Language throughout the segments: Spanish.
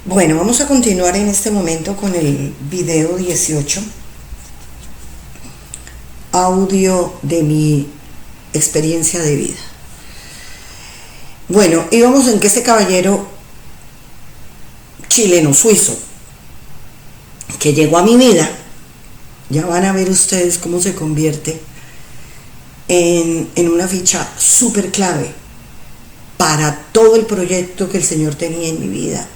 Bueno, vamos a continuar en este momento con el video 18, audio de mi experiencia de vida. Bueno, íbamos en que este caballero chileno suizo que llegó a mi vida, ya van a ver ustedes cómo se convierte en una ficha súper clave para todo el proyecto que el Señor tenía en mi vida.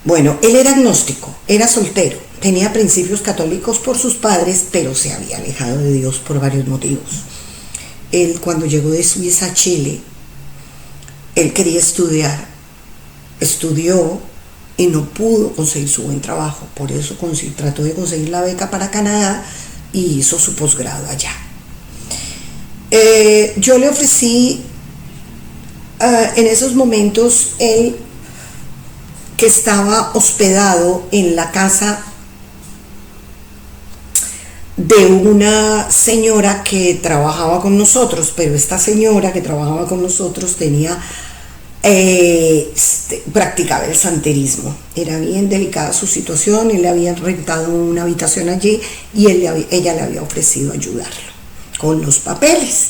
Bueno, él era agnóstico, era soltero, tenía principios católicos por sus padres, pero se había alejado de Dios por varios motivos. Él, cuando llegó de Suiza a Chile, él quería estudiar, estudió y no pudo conseguir su buen trabajo, por eso trató de conseguir la beca para Canadá y hizo su posgrado allá. Yo le ofrecí, en esos momentos, él que estaba hospedado en la casa de una señora que trabajaba con nosotros, pero esta señora que trabajaba con nosotros practicaba el santerismo. Era bien delicada su situación, él le había rentado una habitación allí y ella le había ofrecido ayudarlo con los papeles.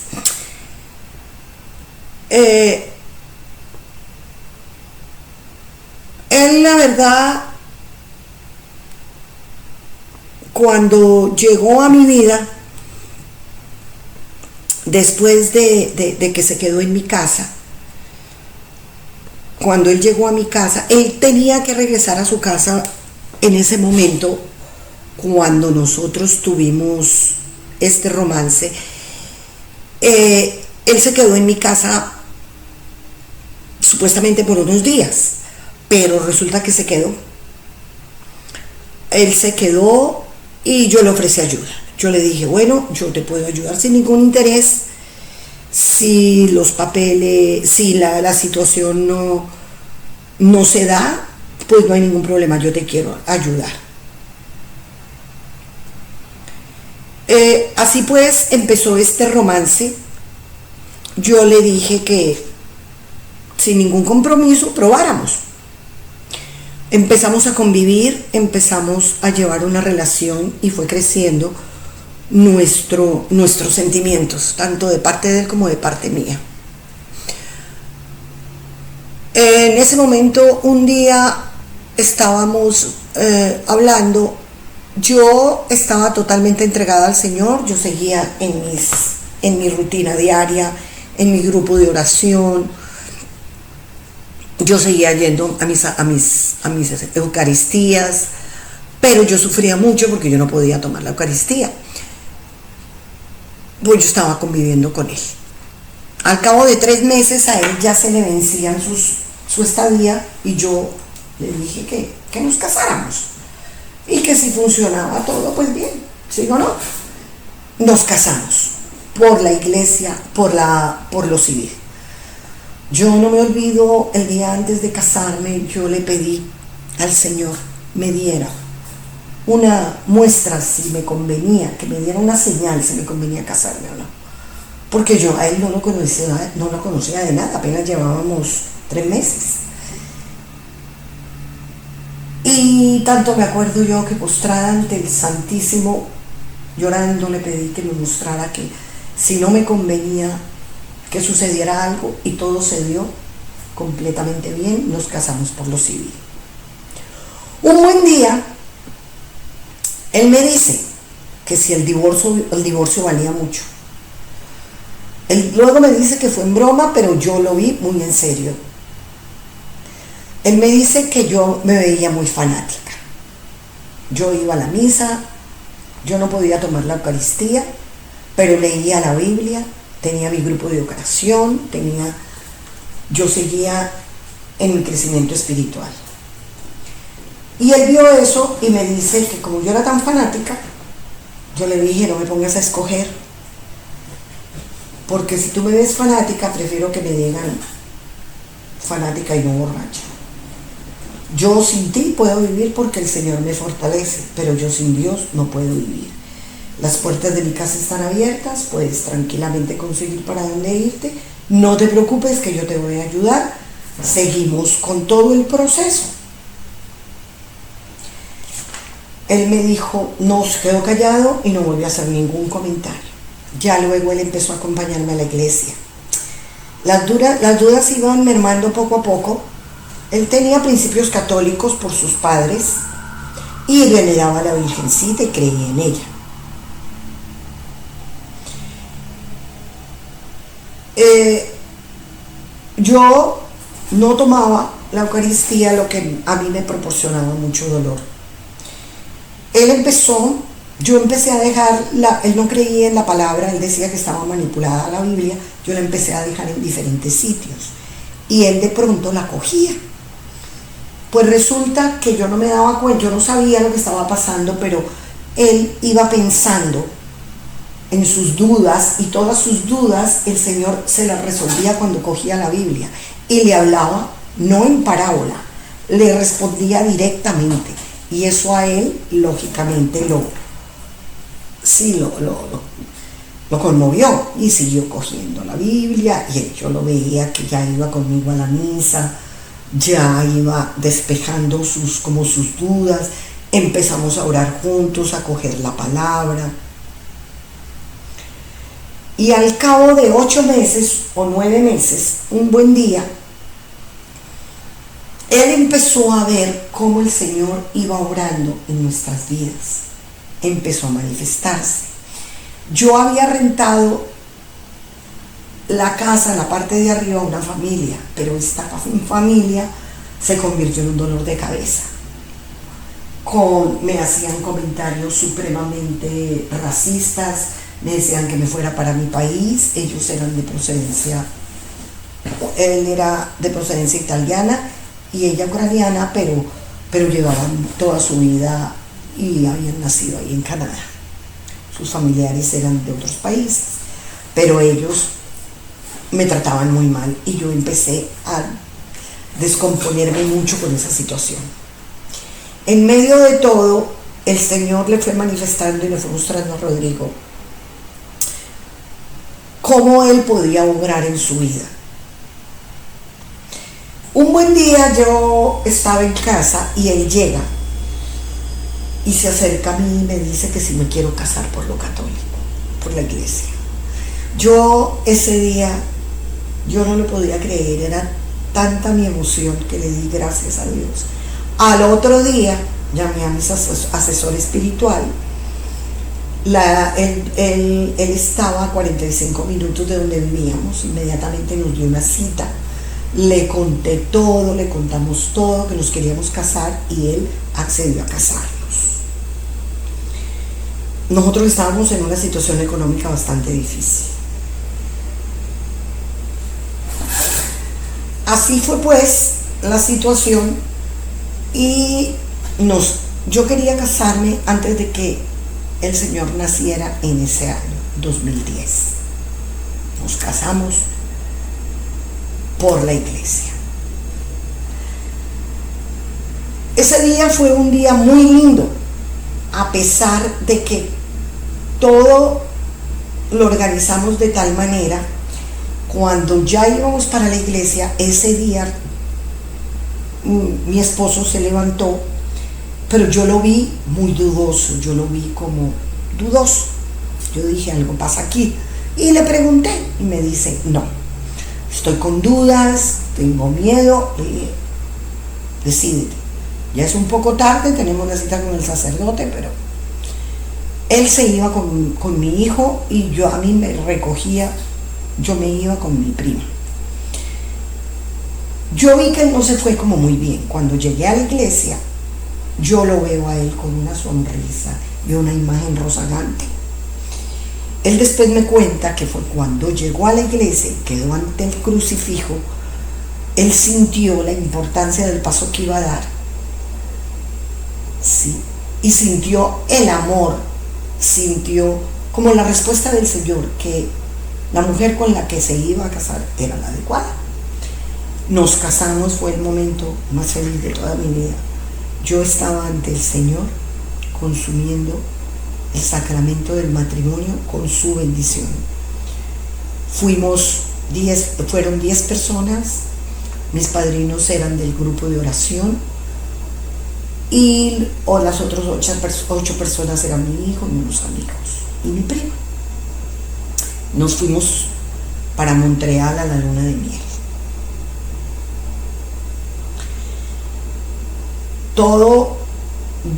Él, la verdad, cuando llegó a mi vida, después de que se quedó en mi casa, cuando él llegó a mi casa, él tenía que regresar a su casa en ese momento, cuando nosotros tuvimos este romance. Él se quedó en mi casa supuestamente por unos días, pero resulta que se quedó. Él se quedó y yo le ofrecí ayuda. Yo le dije, bueno, yo te puedo ayudar sin ningún interés. Si los papeles, si la situación no se da, pues no hay ningún problema, yo te quiero ayudar. Así pues empezó este romance. Yo le dije que sin ningún compromiso probáramos. Empezamos a convivir, empezamos a llevar una relación y fue creciendo nuestros sentimientos, tanto de parte de él como de parte mía. En ese momento, un día estábamos hablando, yo estaba totalmente entregada al Señor, yo seguía en mi rutina diaria, en mi grupo de oración. Yo seguía yendo a mis eucaristías, pero yo sufría mucho porque yo no podía tomar la Eucaristía. Pues yo estaba conviviendo con él. Al cabo de 3 meses a él ya se le vencían su estadía y yo le dije que nos casáramos y que si funcionaba todo, pues bien, ¿sí o no? Nos casamos por la iglesia, por lo civil. Yo no me olvido, el día antes de casarme, yo le pedí al Señor me diera una muestra si me convenía, que me diera una señal si me convenía casarme o no. Porque yo a él no lo conocía de nada, apenas llevábamos 3 meses. Y tanto me acuerdo yo que postrada ante el Santísimo, llorando, le pedí que me mostrara que si no me convenía que sucediera algo, y todo se dio completamente bien. Nos casamos por lo civil. Un buen día él me dice que si el divorcio valía mucho. Él luego me dice que fue en broma, pero yo lo vi muy en serio. Él me dice que yo me veía muy fanática. Yo iba a la misa, yo no podía tomar la Eucaristía, pero leía la Biblia, tenía mi grupo de oración, yo seguía en mi crecimiento espiritual. Y él vio eso y me dice que como yo era tan fanática, yo le dije, no me pongas a escoger, porque si tú me ves fanática, prefiero que me digan fanática y no borracha. Yo sin ti puedo vivir porque el Señor me fortalece, pero yo sin Dios no puedo vivir. Las puertas de mi casa están abiertas, puedes tranquilamente conseguir para dónde irte, no te preocupes que yo te voy a ayudar. seguimos con todo el proceso. Él me dijo, no, se quedó callado y no volvió a hacer ningún comentario. Ya luego él empezó a acompañarme a la iglesia. Las dudas iban mermando poco a poco. Él tenía principios católicos por sus padres y veneraba a la Virgencita y creía en ella. Yo no tomaba la Eucaristía, lo que a mí me proporcionaba mucho dolor. Yo empecé a dejar, él no creía en la palabra, él decía que estaba manipulada la Biblia, yo la empecé a dejar en diferentes sitios y él de pronto la cogía. Pues resulta que yo no me daba cuenta, yo no sabía lo que estaba pasando, pero él iba pensando en sus dudas y todas sus dudas el Señor se las resolvía cuando cogía la Biblia y le hablaba, no en parábola, le respondía directamente. Y eso a él, lógicamente, lo conmovió y siguió cogiendo la Biblia. Y yo lo veía que ya iba conmigo a la misa, ya iba despejando sus dudas. Empezamos a orar juntos, a coger la palabra. Y al cabo de 8 meses o 9 meses, un buen día, él empezó a ver cómo el Señor iba obrando en nuestras vidas. Empezó a manifestarse. Yo había rentado la casa en la parte de arriba a una familia, pero esta familia se convirtió en un dolor de cabeza. Me hacían comentarios supremamente racistas, me decían que me fuera para mi país. Ellos eran de procedencia, él era de procedencia italiana y ella ucraniana, pero llevaban toda su vida y habían nacido ahí en Canadá. Sus familiares eran de otros países, pero ellos me trataban muy mal y yo empecé a descomponerme mucho con esa situación. En medio de todo, el Señor le fue manifestando y le fue mostrando a Rodrigo cómo él podía obrar en su vida. Un buen día yo estaba en casa y él llega y se acerca a mí y me dice que si me quiero casar por lo católico, por la iglesia. Yo ese día, yo no lo podía creer, era tanta mi emoción que le di gracias a Dios. Al otro día llamé a mi asesor espiritual. Él estaba a 45 minutos de donde vivíamos, inmediatamente nos dio una cita. Le conté todo, le contamos todo, que nos queríamos casar y él accedió a casarnos. Nosotros estábamos en una situación económica bastante difícil. Así fue pues la situación y yo quería casarme antes de que el Señor naciera en ese año, 2010. Nos casamos por la iglesia. Ese día fue un día muy lindo, a pesar de que todo lo organizamos de tal manera. Cuando ya íbamos para la iglesia, ese día mi esposo se levantó, pero yo lo vi muy dudoso, yo lo vi como dudoso. Yo dije, algo pasa aquí. Y le pregunté y me dice, no, estoy con dudas, tengo miedo. Le dije, decídete. Ya es un poco tarde, tenemos una cita con el sacerdote, pero él se iba con mi hijo y a mí me recogía, yo me iba con mi prima. Yo vi que él no se fue como muy bien. Cuando llegué a la iglesia, yo lo veo a él con una sonrisa y una imagen rozagante. Él después me cuenta que fue cuando llegó a la iglesia y quedó ante el crucifijo, él sintió la importancia del paso que iba a dar. Sí, y sintió el amor, sintió como la respuesta del Señor, que la mujer con la que se iba a casar era la adecuada. Nos casamos, fue el momento más feliz de toda mi vida. Yo estaba ante el Señor consumiendo el sacramento del matrimonio con su bendición. Fueron 10 personas, Mis padrinos eran del grupo de oración o las otras 8 personas eran mi hijo y unos amigos y mi prima. Nos fuimos para Montreal a la luna de miel. Todo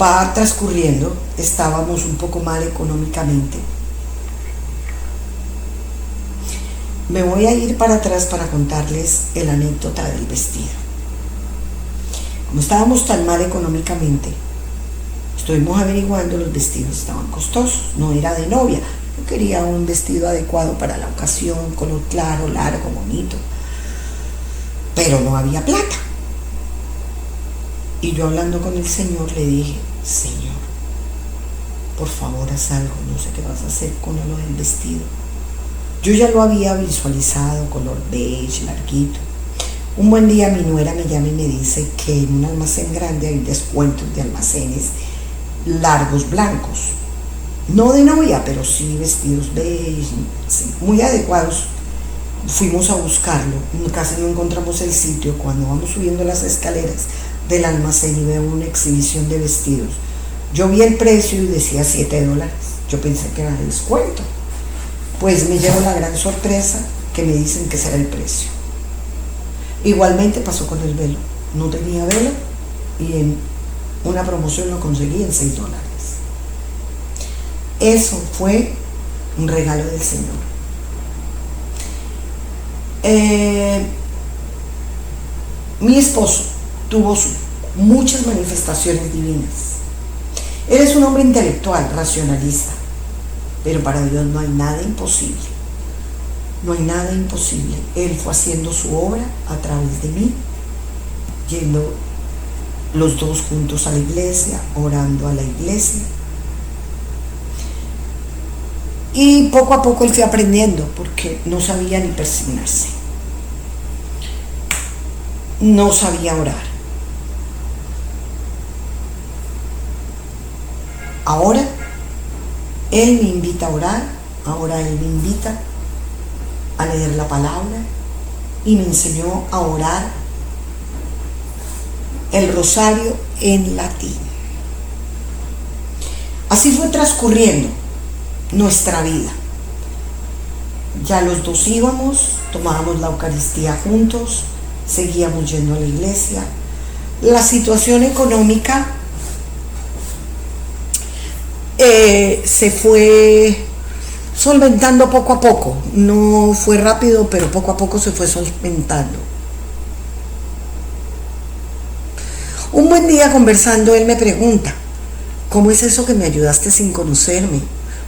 va transcurriendo, estábamos un poco mal económicamente. Me voy a ir para atrás para contarles la anécdota del vestido. Como estábamos tan mal económicamente, estuvimos averiguando, los vestidos estaban costosos, no era de novia. Yo quería un vestido adecuado para la ocasión, color claro, largo, bonito, pero no había plata. Y yo, hablando con el Señor, le dije: Señor, por favor haz algo, no sé qué vas a hacer con lo del vestido. Yo ya lo había visualizado, color beige, larguito. Un buen día mi nuera me llama y me dice que en un almacén grande hay descuentos de almacenes largos blancos. No de novia, pero sí vestidos beige, sí, muy adecuados. Fuimos a buscarlo, casi no encontramos el sitio. Cuando vamos subiendo las escaleras del almacén y veo una exhibición de vestidos, yo vi el precio y decía $7. Yo pensé que era de descuento. Pues me llevo la gran sorpresa que me dicen que será el precio. Igualmente pasó con el velo. No tenía velo y en una promoción lo conseguí en $6. Eso fue un regalo del Señor. Mi esposo tuvo muchas manifestaciones divinas. Él es un hombre intelectual, racionalista, pero para Dios no hay nada imposible. No hay nada imposible. Él fue haciendo su obra a través de mí, yendo los dos juntos a la iglesia, orando a la iglesia. Y poco a poco él fue aprendiendo, porque no sabía ni persignarse. No sabía orar. Ahora él me invita a orar, ahora él me invita a leer la palabra y me enseñó a orar el rosario en latín. Así fue transcurriendo nuestra vida. Ya los dos íbamos, tomábamos la Eucaristía juntos, seguíamos yendo a la iglesia. La situación económica se fue solventando poco a poco. No fue rápido, pero poco a poco se fue solventando. Un buen día conversando, él me pregunta: ¿cómo es eso que me ayudaste sin conocerme?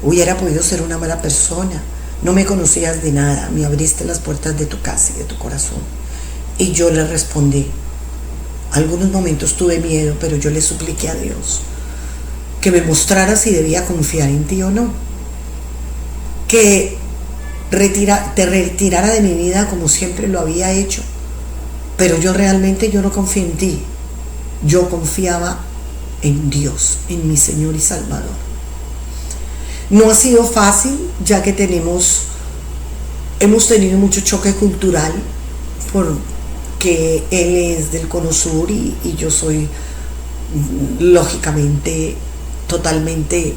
Hubiera podido ser una mala persona. No me conocías de nada, me abriste las puertas de tu casa y de tu corazón. Y yo le respondí: algunos momentos tuve miedo, pero yo le supliqué a Dios que me mostrara si debía confiar en ti o no, que te retirara de mi vida como siempre lo había hecho, pero yo no confié en ti, yo confiaba en Dios, en mi Señor y Salvador. No ha sido fácil, ya que hemos tenido mucho choque cultural, porque él es del Cono Sur y yo soy lógicamente totalmente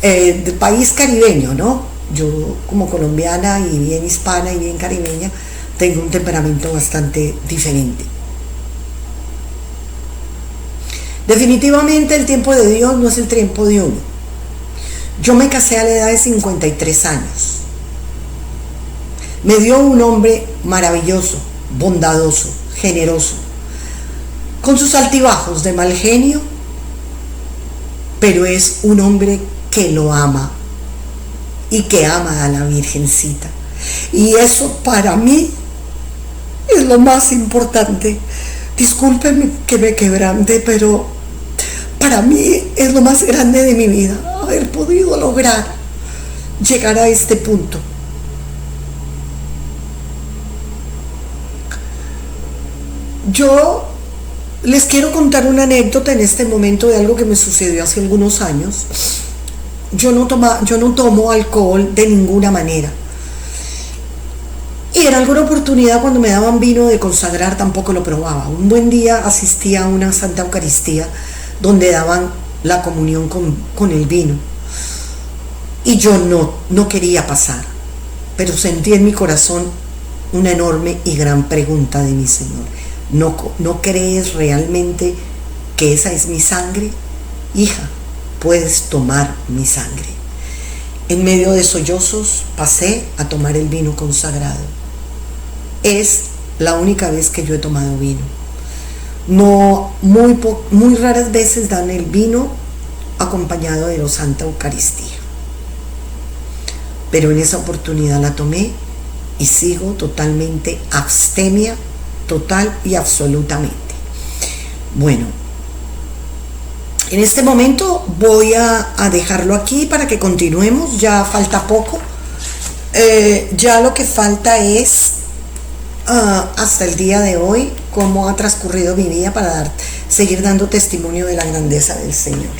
del país caribeño, ¿no? Yo, como colombiana y bien hispana y bien caribeña, tengo un temperamento bastante diferente. Definitivamente el tiempo de Dios no es el tiempo de uno. Yo me casé a la edad de 53 años. Me dio un hombre maravilloso, bondadoso, generoso, con sus altibajos de mal genio, pero es un hombre que lo ama y que ama a la Virgencita. Y eso para mí es lo más importante. Discúlpenme que me quebrante, pero para mí es lo más grande de mi vida, haber podido lograr llegar a este punto. Yo les quiero contar una anécdota en este momento de algo que me sucedió hace algunos años. Yo no tomo alcohol de ninguna manera. Y en alguna oportunidad cuando me daban vino de consagrar tampoco lo probaba. Un buen día asistí a una Santa Eucaristía donde daban la comunión con el vino. Y yo no quería pasar, pero sentí en mi corazón una enorme y gran pregunta de mi Señor. ¿No crees realmente que esa es mi sangre? Hija, puedes tomar mi sangre. En medio de sollozos pasé a tomar el vino consagrado. Es la única vez que yo he tomado vino. No, muy raras veces dan el vino acompañado de la Santa Eucaristía. Pero en esa oportunidad la tomé y sigo totalmente abstemia, total y absolutamente. Bueno, en este momento voy a dejarlo aquí para que continuemos, ya falta poco. Ya lo que falta es hasta el día de hoy cómo ha transcurrido mi vida para seguir dando testimonio de la grandeza del Señor.